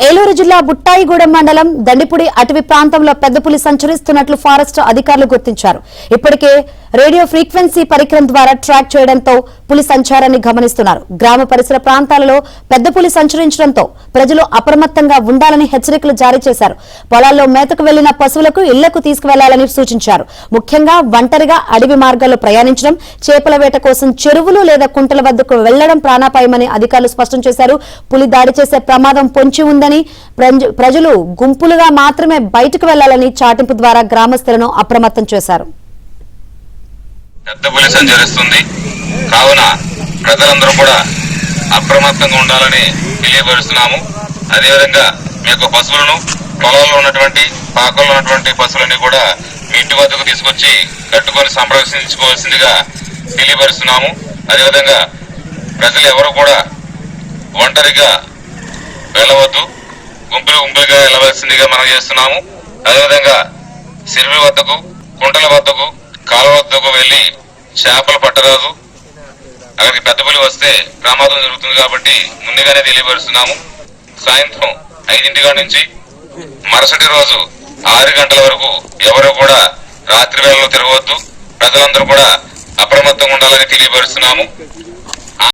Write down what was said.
ఏలూరు జిల్లా బుట్టాయిగూడెం మండలం దండిపుడి అటవీ ప్రాంతంలో పెద్ద పులి సంచరిస్తున్నట్లు ఫారెస్ట్ అధికారులు గుర్తించారు. ఇప్పటికే రేడియో ఫ్రీక్వెన్సీ పరికరం ద్వారా ట్రాక్ చేయడంతో పులి సంచారాన్ని గమనిస్తున్నారు. గ్రామ పరిసర ప్రాంతాలలో పెద్ద పులి సంచరించడంతో ప్రజలు అప్రమత్తంగా ఉండాలని హెచ్చరికలు జారీ చేశారు. పొలాల్లో మేతకు వెళ్లిన పశువులకు ఇళ్లకు తీసుకువెళ్లాలని సూచించారు. ముఖ్యంగా ఒంటరిగా అడవి మార్గాల్లో ప్రయాణించడం, చేపల వేట కోసం చెరువులు లేదా కుంటల వద్దకు వెళ్లడం ప్రాణాపాయమని అధికారులు స్పష్టం చేశారు. పులి దాడి చేసే ప్రమాదం పొంచి ఉందని, ప్రజలు గుంపులుగా మాత్రమే బయటకు వెళ్లాలని చాటింపు ద్వారా గ్రామస్తులను అప్రమత్తం చేశారు. పెద్ద పులి సంచరిస్తుంది కావున ప్రజలందరూ కూడా అప్రమత్తంగా ఉండాలని తెలియపరుస్తున్నాము. అదేవిధంగా మీకు పశువులను పొలాల్లో ఉన్నటువంటి పాకల్లో ఉన్నటువంటి పశువులని కూడా మీ ఇంటి వద్దకు తీసుకొచ్చి కట్టుకొని సంరక్షించుకోవాల్సిందిగా తెలియపరుస్తున్నాము. అదేవిధంగా ప్రజలు ఎవరు కూడా ఒంటరిగా వెళ్ళవద్దు, గుంపులుగా వెళ్ళవలసిందిగా మనం చేస్తున్నాము. అదేవిధంగా చెరువుల వద్దకు, కుంటల వద్దకు, కాలువ వద్దకు వెళ్లి చేపలు పట్టరాదు. అక్కడికి పెద్ద పులి వస్తే ప్రమాదం జరుగుతుంది కాబట్టి ముందుగానే తెలియపరుస్తున్నాము. సాయంత్రం 5 నుంచి మరుసటి రోజు 6 గంటల వరకు ఎవరు కూడా రాత్రి వేళలో తిరగవద్దు. ప్రజలందరూ కూడా అప్రమత్తంగా ఉండాలని తెలియపరుస్తున్నాము.